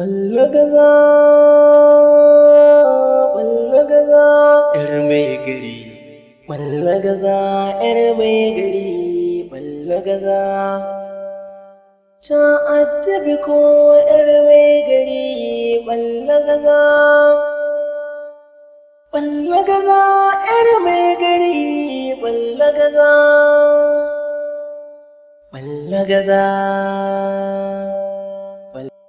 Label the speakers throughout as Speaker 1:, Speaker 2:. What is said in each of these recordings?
Speaker 1: Ballagaza, Ballagaza, ‘yar mai gari. Ballagaza, ‘yar mai gari. Ballagaza, ta addabi ko ‘yar mai gari. Ballagaza, Ballagaza, ‘yar mai gari. Ballagaza, Ballagaza.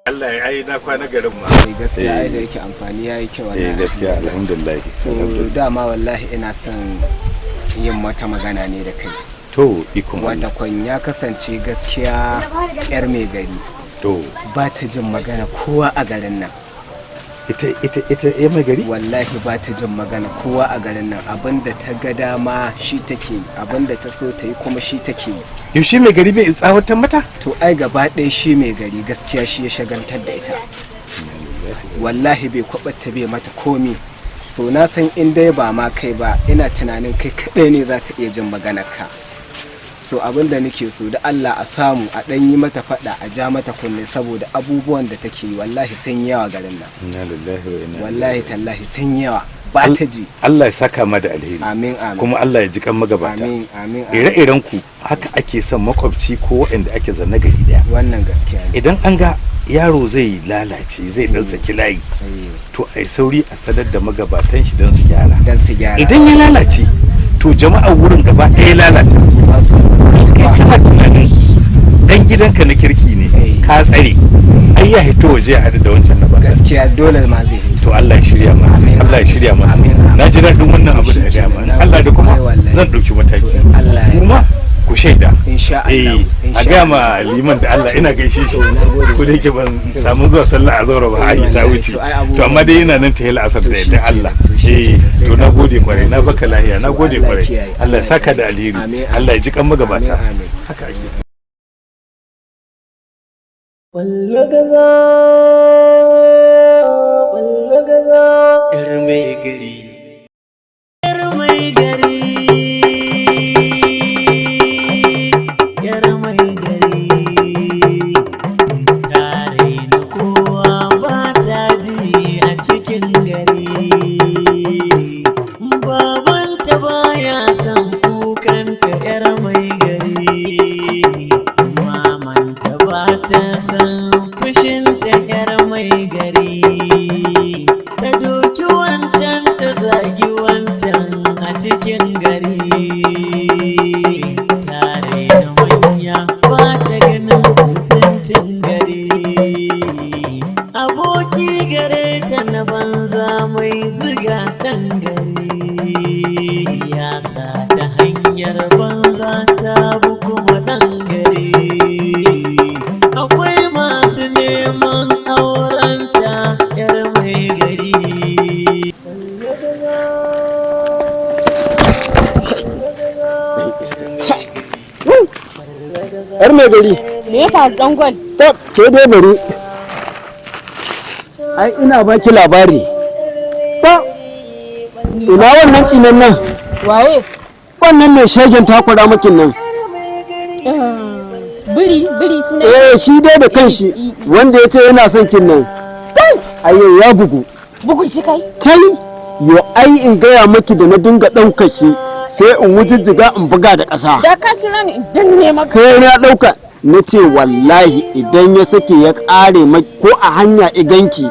Speaker 2: Allah ya yi na kwana garin ma.
Speaker 3: Gaskiya ai da yake amfani yayi kyau wallahi.
Speaker 2: Gaskiya alhamdulillah.
Speaker 3: So dama wallahi ina son yin mata magana ne da kai.
Speaker 2: To ikon
Speaker 3: wata kwan ya kasance gaskiya yar mai gari.
Speaker 2: To
Speaker 3: ba ta jin magana kowa a garin nan.
Speaker 2: Ita yar mai gari?
Speaker 3: Wallahi ba ta jin magana kowa a garin nan. Abinda ta ga dama shi take, abinda ta so ta yi kuma shi take yi.
Speaker 2: Yaushe mai gari bai tsawatar mata?
Speaker 3: To ai gaba ɗaya shi mai gari gaskiya shi ya shagaltar da ita. Wallahi bai kwabata bai mata komi. So na san in dai ba ma kai ba ina tunanin kai kaɗai ne za ta iya jin maganar ka. So abinda nake so da Allah a samu a ɗan yi mata faɗa a ja mata kunne saboda abubuwan da take yi wallahi sun yawa garin nan.
Speaker 2: Inna lillahi wa inna ilaihi.
Speaker 3: Wallahi tallahi sun yawa. Ba ta ji.
Speaker 2: Allah ya saka ma da alheri.
Speaker 3: Amin amin.
Speaker 2: Kuma Allah ya ji kan magabata.
Speaker 3: Amin amin.
Speaker 2: Ire-iren ku haka ake son makwabci ko waɗanda ake zanna gari daya.
Speaker 3: Wannan gaskiya ne.
Speaker 2: Idan an ga yaro zai lalace zai dan saki layi to ai sauri a sadar da magabatan shi don su gyara.
Speaker 3: Dan su gyara.
Speaker 2: Idan ya lalace to jama'ar wurin gaba ɗaya lalace su ba su. Kai kana tunanin dan gidanka na kirki ne ka tsare ai ya hito waje ya hadu da wancan na ba.
Speaker 3: Gaskiya dole ma zai hito.
Speaker 2: To Allah ya shirya ma. Allah ya shirya ma. Na ji daɗin wannan abu da ya gaya Allah da kuma zan ɗauki mataki. Kuma ku shaida.
Speaker 3: Insha Allah.
Speaker 2: A gaya ma liman da Allah ina gaishe shi. Ko da yake ban samu zuwa sallah a zaura ba ai ta wuce. To amma dai yana nan ta yi la'asar da yadda Allah. To na gode kwarai na baka lahiya na gode kwarai. Allah ya saka da alheri. Allah ya ji kan magabata. Haka ake so.
Speaker 1: Ballagaza, Ballagaza, ‘yar mai gari. ‘Yar mai gari, ‘yar mai gari, tare da kowa ba ta ji a cikin gari. Babanta baya son kukanta ‘yar mai gari. Mamanta ba ta san fushin da ‘yar mai gari. Ta doki wancan ta zagi wancan a cikin gari. Tare da manya ba ta ganin mutuncin gari. Aboki gare ta na banza mai ziga ɗan gari. Ya sa ta hanyar banza ta bu kuma ɗan gari. Akwai masu neman aurenta ‘yar mai gari.
Speaker 4: ‘Yar mai gari.
Speaker 5: Me ya faru dan gwal?
Speaker 4: Tab, ke dai bari. Ai ina baki labari. Ta, ina wannan tsinan nan?
Speaker 5: Waye?
Speaker 4: Wannan mai shagen takura makin nan.
Speaker 5: Biri sune.
Speaker 4: Shi dai da kanshi wanda ya ce yana son kin nan. Ayyo ya bugu.
Speaker 5: Bugun shi kai?
Speaker 4: Kai, yo ai in gaya maki da na dinga ɗaukar shi sai in wujijjiga in buga da ƙasa.
Speaker 5: Da ka kira ni idan ne maka.
Speaker 4: Sai na ɗauka na ce wallahi idan ya sake ya ƙare ko a hanya iganki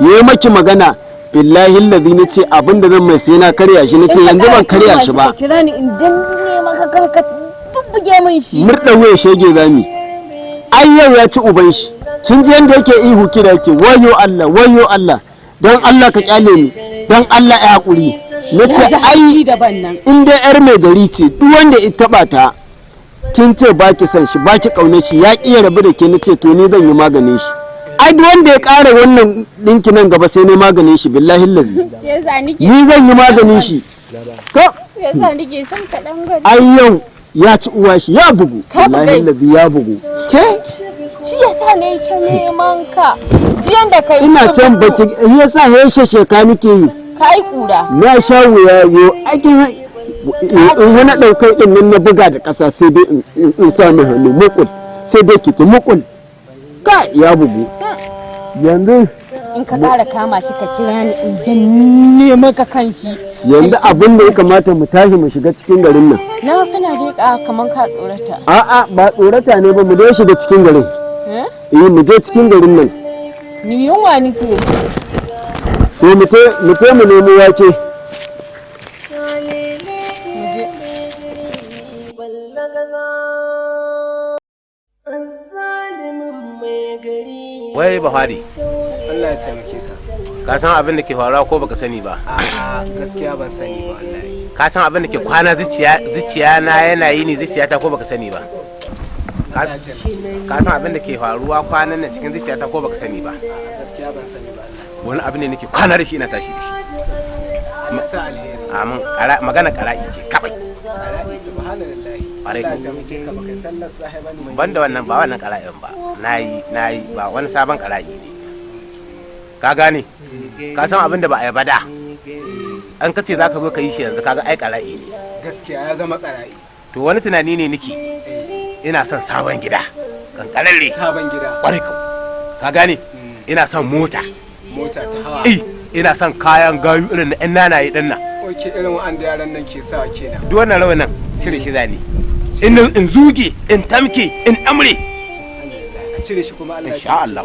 Speaker 4: ya yi maki magana billahi lazi na ce abinda zan mai sai na karya shi na ce yanzu ban karya shi ba.
Speaker 5: Ka kira ni idan ne maka ka bubbuge min shi.
Speaker 4: Murɗa wuya shege zami. Ai yau ya ci uban shi. Kin ji yanda yake ihu kira yake wayo Allah don Allah ka kyale ni don Allah ya haƙuri. Na ce ai in dai yar mai gari ce duk wanda ya taɓa ta kin ce ba ki san shi ba ki ƙaunar shi ya ƙi rabu da ke na ce to ni zan yi maganin shi. Ai duk wanda ya ƙara wannan ɗinki nan gaba sai ne maganin shi billahi lazi. Ni zan yi maganin shi. Ko? Ai yau ya ci uwa shi ya bugu. Billahi lazi ya bugu. Ke?
Speaker 5: Shi yasa ne ta neman ka. Jiyan da kai.
Speaker 4: Ina can baki yasa ya shesheka nake yi.
Speaker 5: Kai kura.
Speaker 4: Na sha wuya yo aikin in wani ɗaukai ɗin nan na buga da ƙasa sai dai in sa mai hannu mukul sai dai ki mukul ka ya bugu yanzu
Speaker 5: in ka ƙara kama shi ka kira ni in danne maka kan shi.
Speaker 4: yanzu abin da ya kamata mu tashi mu shiga cikin garin nan.
Speaker 5: Na kana leƙa kaman ka tsorata.
Speaker 4: A'a ba tsorata ne ba, mu dai shiga cikin garin. Mu je cikin garin nan.
Speaker 5: Ni yunwa nake.
Speaker 4: To mu nemi wake.
Speaker 6: Wai Buhari,
Speaker 3: Allah ya taimake ka.
Speaker 6: ka san abin da ke faruwa ko baka sani ba?
Speaker 3: A'a gaskiya ban sani ba wallahi.
Speaker 6: Ka san abin da ke kwana zuciya na yana yi ni zuciyata ko baka sani ba? Ka san abin da ke faruwa kwanan nan cikin zuciyata ko baka sani ba?
Speaker 3: Gaskiya ban sani ba wallahi.
Speaker 6: Wani abin ne nake kwana da shi ina tashi da shi.
Speaker 3: Masa alheri.
Speaker 6: Amin, magana kara'i ce kabai.
Speaker 3: Alheri subhanallahi. Allah ya taimake ka baka sallar sahiba ne.
Speaker 6: Banda wannan ba wannan kara'in ba. Nayi ba wani sabon kara'i ne. Ka gane? Ka san abin da ba a yi bada. An kace zaka zo ka yi shi yanzu kaga ai kara'i ne.
Speaker 3: Gaskiya ya zama kara'i.
Speaker 6: To wani tunani ne nake. Ina son sabon gida. Kankararre.
Speaker 3: Sabon gida.
Speaker 6: Kwarai ka. Ka gane? Ina son mota.
Speaker 3: Mota ta hawa.
Speaker 6: Ina son kayan gayu irin na 'yan nanaye din nan.
Speaker 3: Oke irin wa'anda yaran nan ke sawa kenan.
Speaker 6: Duk wannan rawan nan cire shi zani. In zuge, in tamke, in amre.
Speaker 3: A cire shi kuma Allah ya
Speaker 6: Insha Allah.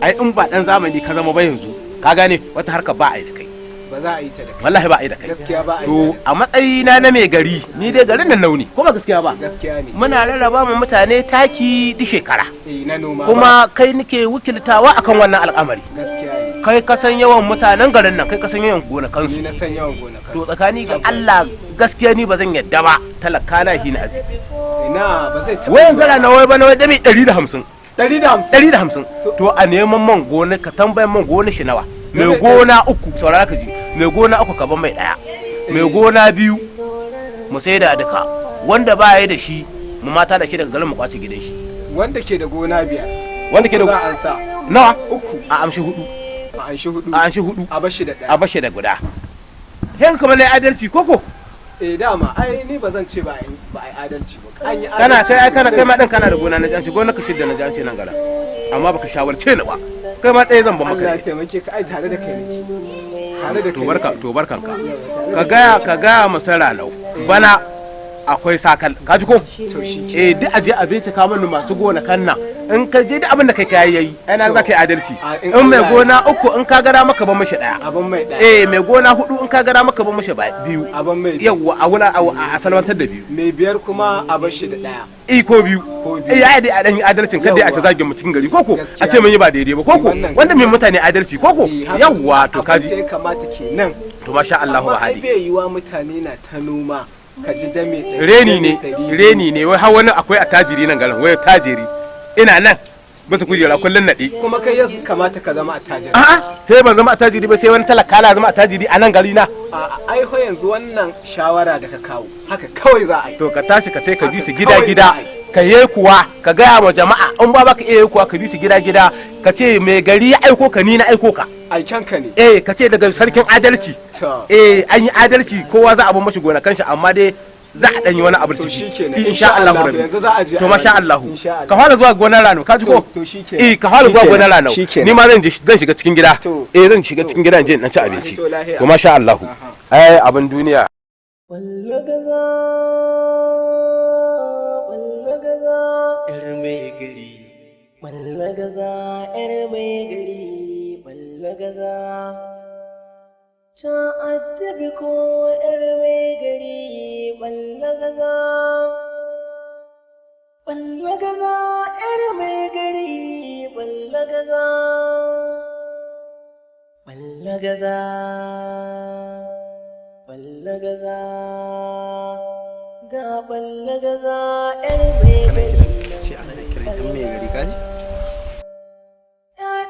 Speaker 6: Ai in ba dan zamani ka zama ba yanzu. Ka gane wata harka ba a yi da kai.
Speaker 3: ba za a yi ta da kai.
Speaker 6: Wallahi ba a yi da kai.
Speaker 3: Gaskiya ba a yi.
Speaker 6: To a matsayina na mai gari, ni dai garin nan nauni, ko ba gaskiya ba?
Speaker 3: Gaskiya ne.
Speaker 6: Muna rarraba mu mutane taki duk shekara.
Speaker 3: Na noma.
Speaker 6: Kuma kai nake wakiltawa akan wannan al'amari.
Speaker 3: Gaskiya ne.
Speaker 6: Kai ka san yawan mutanen garin nan, kai ka san yawan gonakansu.
Speaker 3: Ni na san yawan gonakansu.
Speaker 6: To tsakani ga Allah gaskiya ni ba zan yadda ba, talaka na shi na arziki.
Speaker 3: Ina ba zai taɓa.
Speaker 6: Wayan zara na wai bana wai dami 150.
Speaker 3: 150.
Speaker 6: To a neman man gona ka tambayan man gona shi nawa. Mai gona uku saurara ka ji. Mai gona uku ka ban mai daya. Mai gona biyu mu sai da duka. Wanda ba ya da shi mu mata da shi daga garin mu kwace gidan shi.
Speaker 3: Wanda ke da gona biyar.
Speaker 6: Wanda ke da
Speaker 3: za a sa
Speaker 6: nawa?
Speaker 3: Uku.
Speaker 6: A amshi hudu.
Speaker 3: A amshi hudu.
Speaker 6: A amshi hudu.
Speaker 3: A bashi da daya.
Speaker 6: A bashi da guda. Hen kuma ne adalci koko?
Speaker 3: Dama ai ni ba zan ce ba ai adalci ba. An yi adalci.
Speaker 6: Kana sai ai kai ma din kana da gona na janci gona ka shidda na janci nan gara. Amma baka shawarce ni ba. Kai ma ɗaya zan ban maka.
Speaker 3: Allah ya taimake ka ai tare da kai ne. Tare da kai.
Speaker 6: To barkanka. Ka gaya masara nau. Bana akwai sakal. Ka ji ko? Duk aje a bincika mana masu gona kan nan. In ka je duk abin da kai yayi, ai na za ka yi adalci. In mai gona uku in ka gara maka ban mishi daya.
Speaker 3: Abin mai daya.
Speaker 6: Mai gona hudu in ka gara maka ban mishi biyu.
Speaker 3: Abin mai.
Speaker 6: Yawwa a wula a salwantar da biyu.
Speaker 3: Mai biyar kuma a bashi da daya.
Speaker 6: Ko biyu. Ya dai a dan yi adalcin kada a ce zagin mu cikin gari koko a ce mun yi ba daidai ba koko wanda mai mutane adalci koko yawwa to kaji.
Speaker 3: Abin da ya kamata kenan.
Speaker 6: To masha Allah wa hadi.
Speaker 3: Bai yiwa mutane na ta noma. Ka ji dame
Speaker 6: reni ne wai har wani akwai attajiri nan garin wai tajiri ina nan bisa kujera kullun nadi
Speaker 3: kuma kai ya kamata ka zama attajiri
Speaker 6: sai ban zama attajiri ba sai wani talaka na zama attajiri a nan gari na
Speaker 3: ai ho yanzu wannan shawara da ka kawo haka kawai za a yi
Speaker 6: to ka tashi ka kai ka bi su gida ka yi kuwa ka gaya wa jama'a in ba baka iya kuwa ka bi su gida ka ce mai gari ya aiko ka ni na aiko ka
Speaker 3: aiken ka ne
Speaker 6: ka ce daga sarkin adalci an yi adalci kowa za a bar mashi gonakan shi amma dai za a dan yi wani abu ciki insha Allah to masha Allah ka fara zuwa gonar rano ka ji ko ka fara zuwa gonar rano ni ma zan shiga cikin gida zan shiga cikin gida in je in ci abinci to masha Allah ai abin duniya
Speaker 1: Ballagaza, ‘yar mai gari, ballagaza. Ta addabi ko ‘yar mai gari, ballagaza. Ballagaza, ‘yar mai gari, ballagaza. Ballagaza, ballagaza. Ga ballagaza, ‘yar mai gari.
Speaker 7: Ce ana kiran ‘yan mai gari kaji?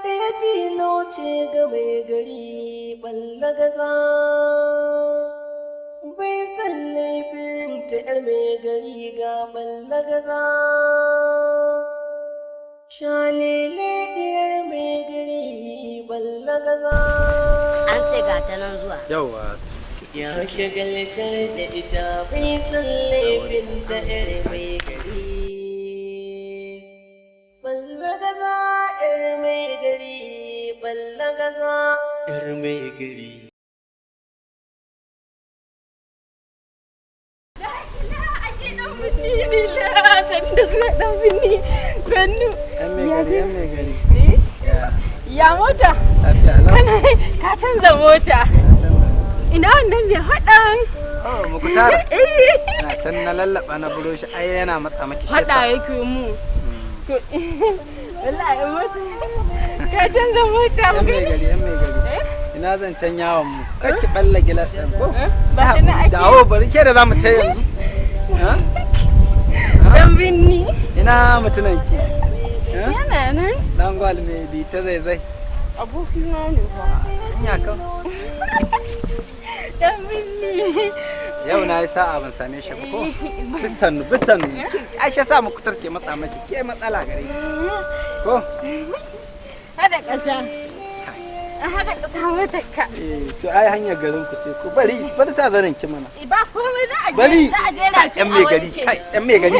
Speaker 1: ɗaya tilo ce ga mai gari ballagaza bai san laifin ta ‘yar mai gari ga ballagaza shalele ɗiyar mai gari ballagaza
Speaker 8: an ce ga ta nan zuwa
Speaker 7: yawa
Speaker 1: ya shagaltar da ita bai san laifin ta ‘yar mai gari ballagaza ‘yar mai gari Ballagaza, ‘yar mai gari.
Speaker 5: Ya mota? Ka canza mota. Ina wannan mai haɗan?
Speaker 7: Oh, muku tara. Ina can na lallaba na buro shi ai yana matsa maki shi
Speaker 5: Haɗa yake mu. Wallahi mota. Ka canza mota mu gani.
Speaker 7: Yan mai gari. Ina zan can yawon mu. Kake balla gilas ɗin ko?
Speaker 5: Ba shi na ake.
Speaker 7: Dawo bari ke da zamu ta yanzu.
Speaker 5: Dan binni.
Speaker 7: Ina mutunan ki.
Speaker 5: Yana nan.
Speaker 7: Dan gwal mai bi ta zai.
Speaker 5: Abokina ne ba.
Speaker 7: Anya kan.
Speaker 5: Dan binni.
Speaker 7: Yau na yi sa'a ban same shi ba ko? Bisan. Aisha sa muku tarke matsa maki ke matsala gare ki. Ko?
Speaker 5: Hada ƙasa. Hada ƙasa motar ka.
Speaker 7: To ai hanyar garin ku ce ko bari ta zanen ki mana.
Speaker 5: Ba komai za a je.
Speaker 7: Bari.
Speaker 5: Za a je na
Speaker 7: Yan mai gari. Yan mai gari.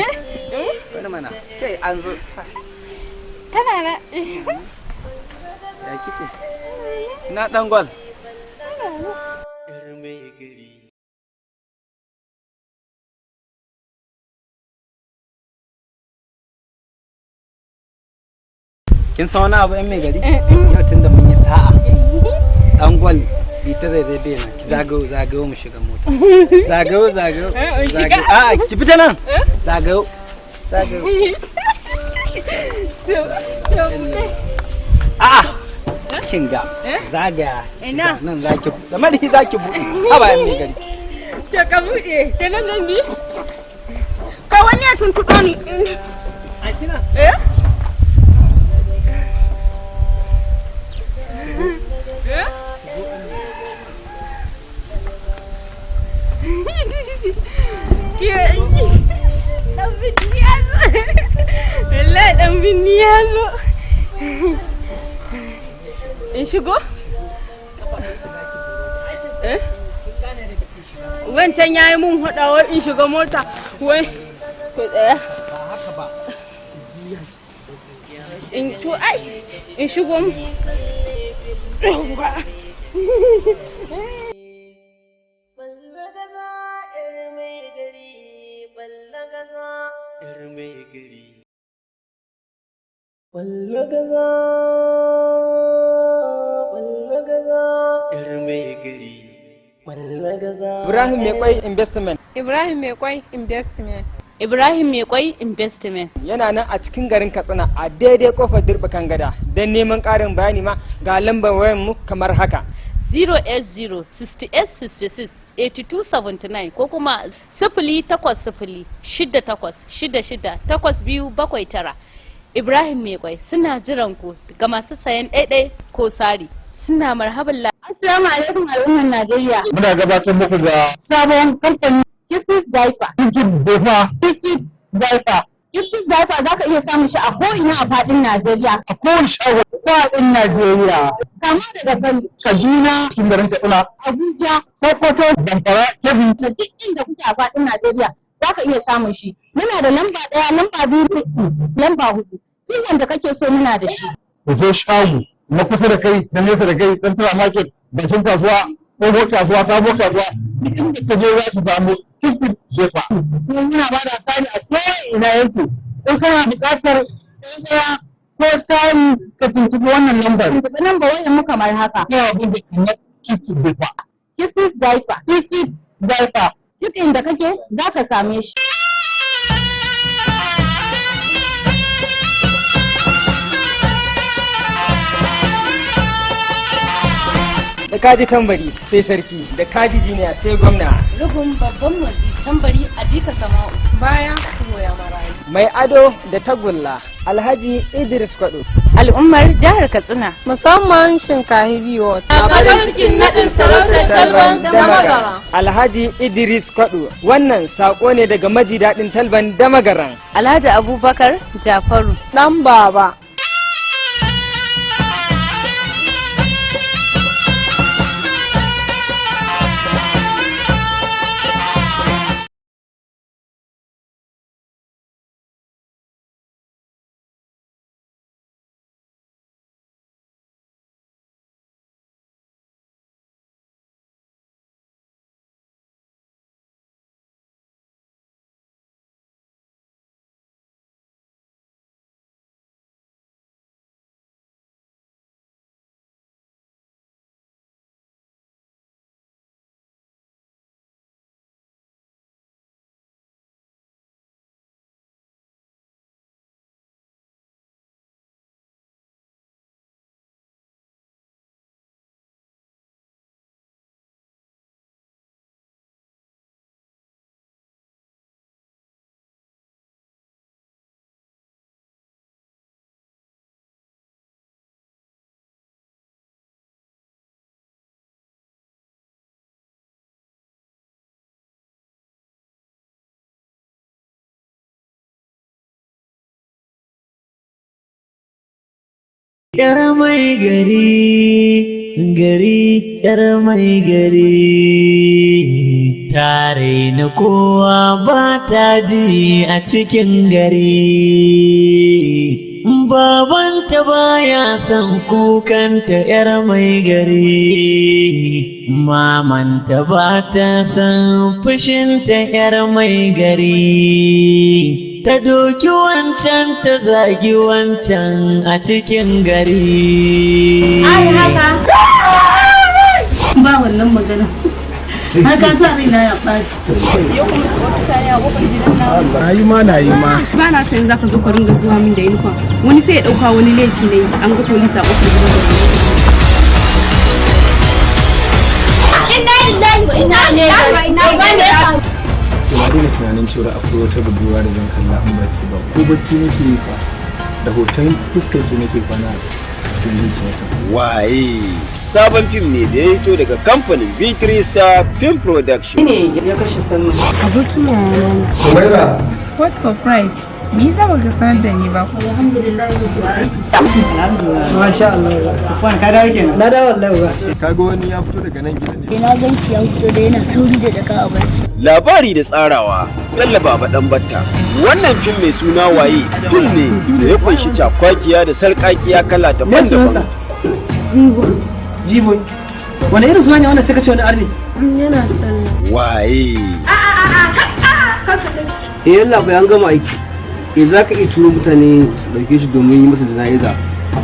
Speaker 7: Wani mana. Kai an zo.
Speaker 5: Kana na.
Speaker 7: Ya kike? Na dan gwal.
Speaker 1: ‘Yar mai gari.
Speaker 7: Kin san wani abu yan mai gari? Yau tun da mun yi sa'a. Dan gwal bi ta zai bai na ki zagayo mu shiga mota. Zagayo. A'a ki fita nan. Zagayo. A'a kin ga zagaya
Speaker 5: Ina?
Speaker 7: nan zaki da malihi zaki buɗe. Haba yan mai gari.
Speaker 5: Ta ka buɗe. Ta nan nan bi. Ka wani ya tuntuɓo ni.
Speaker 7: Ashina.
Speaker 5: Dan binni ya zo. Wallahi dan binni ya zo. In shigo? Wancan ya yi mun haɗawa in shiga mota. Wai, ku tsaya. In shigo mu.
Speaker 1: Ballagaza, ‘yar mai gari. Ballagaza, ‘yar mai gari. Ballagaza, ‘yar mai gari. Ballagaza.
Speaker 7: Ibrahim mai kwai investment.
Speaker 5: Ibrahim mai kwai investment.
Speaker 9: Ibrahim mai kwai investment
Speaker 7: Yana nan a cikin garin Katsina a daidai kofar Dirbakan Gada. Don neman ƙarin bayani ma ga lambar wayar mu kamar haka.
Speaker 9: 080 68 66 82 79 ko kuma 080 68 66 8279. Ibrahim mai kwai suna jiran ku ga masu sayan ɗaiɗai ko sari. Suna marhaban.
Speaker 5: Assalamu alaikum al'ummar Najeriya.
Speaker 4: Muna gabatar muku da sabon kamfanin
Speaker 5: Kifis Diaper.
Speaker 4: Biscuit Diaper.
Speaker 5: Kifis Diaper za ka iya samun shi a ko'ina a faɗin Najeriya.
Speaker 4: A kowane shago faɗin Najeriya.
Speaker 5: Kama daga Kano,
Speaker 4: Kaduna, cikin garin Katsina,
Speaker 5: Abuja,
Speaker 4: Sokoto, Zamfara, Kebbi.
Speaker 5: da duk inda kuke a faɗin Najeriya za ka iya samun shi. Muna da lamba 1, lamba 2, lamba 4. Duk wanda kake so muna da shi.
Speaker 4: Ku zo shago na kusa da kai, da nesa da kai, Central Market, bakin kasuwa, tsohuwar kasuwa, sabuwar kasuwa. Duk inda ka je za ka samu Biscuit Diaper. Kuma muna ba da sani a ko'ina yake. In kana buƙatar ɗaya ko sani ka tuntuɓi wannan lambar.
Speaker 5: Tuntuɓi lamba wayan mu kamar haka.
Speaker 4: Yawa abin da kamar Biscuit Diaper.
Speaker 5: Kifis Diaper.
Speaker 4: Biscuit Diaper.
Speaker 5: Duk inda kake za ka same shi.
Speaker 7: Da kaji tambari sai sarki, da kaji jiniya sai gwamna.
Speaker 9: Rugun babban wazi tambari a jika sama'u.
Speaker 5: Baya goya marayu.
Speaker 7: Mai ado da tagulla Alhaji Idris Kwado.
Speaker 9: Al'ummar jihar Katsina.
Speaker 5: Musamman shinkahi biyu.
Speaker 9: A farin cikin naɗin sarautar Talban da Magara.
Speaker 7: Alhaji Idris Kwado. Wannan sako ne daga maji daɗin Talban da Magaran.
Speaker 9: Alhaji Abubakar Jafaru.
Speaker 5: Dan baba.
Speaker 1: Yar mai gari, yar mai gari, tare na kowa ba ta ji a cikin gari. Babanta baya son kukanta yar mai gari, mamanta ba ta son fushinta yar mai gari. Ta doki wancan ta zagi wancan a cikin gari.
Speaker 5: Ai haka. Ba wannan magana. Haka sa rai na ya ɓaci.
Speaker 10: Yau kuma su ofisa ne a ƙofar gidan na.
Speaker 3: Na yi ma.
Speaker 10: Ba na sayan zaka zo ka ringa zuwa min da uniform. Wani sai ya ɗauka wani laifi ne an ga polisi a ƙofar gidan na.
Speaker 5: Inna lillahi wa inna ilaihi raji'un.
Speaker 3: Ba daina tunanin cewa akwai wata budurwa da zan kalla an baki ba ko bacci nake yi fa da hoton fuskar ki nake kwana a cikin zuciyata.
Speaker 11: Waye sabon fim ne da ya hito daga kamfanin B3 Star Film Production.
Speaker 10: Ne ya kashe Salma.
Speaker 5: Abokin yana.
Speaker 3: Sumaira.
Speaker 10: What surprise? Me yasa baka sanar da ni ba?
Speaker 5: Alhamdulillah.
Speaker 7: Masha Allah. Sufan ka dawo kenan. Na dawo wallahi ba.
Speaker 3: Kaga wani ya fito daga nan gidan ne.
Speaker 5: Na gan shi ya fito da yana sauri da daka a barci.
Speaker 11: Labari da tsarawa Bello Baba Dan Batta. Wannan fim mai suna Waye fim ne da ya kunshi cakwakiya da sarƙaƙiya kala daban-daban.
Speaker 7: Jibo. Wani irin suna ne wannan sai ka ce wani arni?
Speaker 5: Yana sallah.
Speaker 11: Waye.
Speaker 7: Yalla bai an gama aiki. Za ka iya turo mutane su ɗauke shi domin yi masa jana'iza.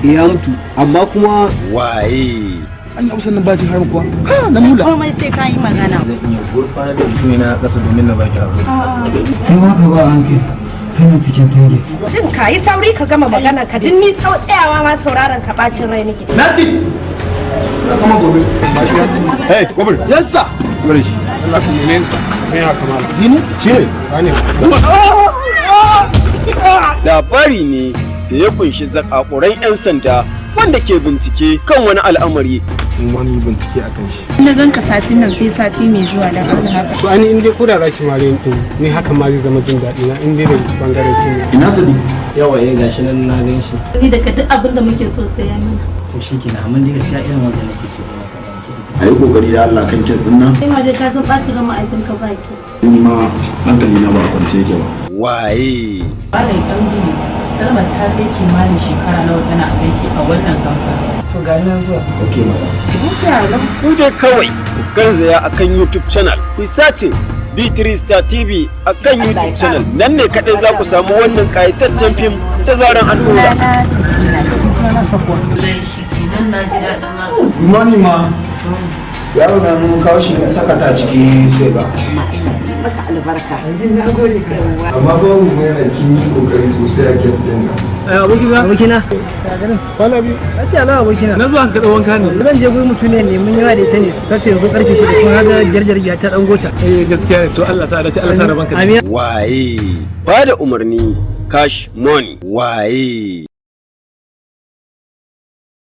Speaker 7: Ya mutu amma kuma
Speaker 11: waye.
Speaker 3: An amsa nan bacin harin kuwa. Ha na mula.
Speaker 5: Komai sai ka yi magana.
Speaker 3: Zan iya gurfana da mutum na ƙasa domin na baki abu.
Speaker 7: kai ma ka ba hankali. Kana cikin toilet.
Speaker 10: Jin ka yi sauri ka gama magana ka din ni tsayawa ma sauraron ka bacin rai nake.
Speaker 3: Naski. Na kama gobe. Hey, gobe. Yes sir. Gore shi. Allah ku ne. Me ya kamala. Ni shi ne. Wani.
Speaker 11: Labari ne da ya kunshi zakakuran 'yan sanda wanda ke bincike kan wani al'amari.
Speaker 3: Wani bincike akan shi.
Speaker 10: Na gan ka satin nan sai sati mai zuwa dan Allah haka.
Speaker 12: To ani in dai ko da zaki mare ni ni haka ma zai zama jin daɗi na in dai da bangaren ki ne.
Speaker 3: Ina sadi.
Speaker 7: Yawa gashi nan na gan shi.
Speaker 5: Ni daga duk abin da muke so sai ya nuna.
Speaker 7: To shikenan amma dai gaskiya irin wanda nake so.
Speaker 3: Ayi kokari da Allah kan kes din nan.
Speaker 5: Kai ma dai ka san ɓacin ran ma'aikinka ba ki.
Speaker 3: Ni ma hankali na ba a kwance yake ba.
Speaker 11: Waye.
Speaker 13: Malam Kamji, Salma ta kai kimanin shekara nawa tana aiki a wannan kamfani.
Speaker 7: To ga nan zuwa.
Speaker 3: Okay madam.
Speaker 11: Ku dai kawai ku garzaya akan YouTube channel. Ku sace B3 Star TV akan YouTube channel. Nan ne kadai za ku samu wannan kayataccen fim da zaran an dora.
Speaker 7: Sunana Safwan.
Speaker 13: Lai shi kenan na ji daɗin ma.
Speaker 3: Imani ma. Yaro na mun kawo shi ne saka ta ciki sai ba.
Speaker 13: Maka albarka.
Speaker 7: Na gode ka.
Speaker 3: Amma babu mu yana kin yi kokari sosai a kes din nan.
Speaker 7: Abokina.
Speaker 12: Kwana biyu.
Speaker 7: Hajiya na abokina.
Speaker 12: Na zuwa ka wanka ne.
Speaker 7: Zan je gurin mutum ne mun yawa da ita ne. Ta ce yanzu karfe 6 kuma haka jarjar ta dan gota.
Speaker 12: Gaskiya ne to Allah sa da ci Allah sa rabanka.
Speaker 11: Waye. Ba da umarni Cash Money. Waye.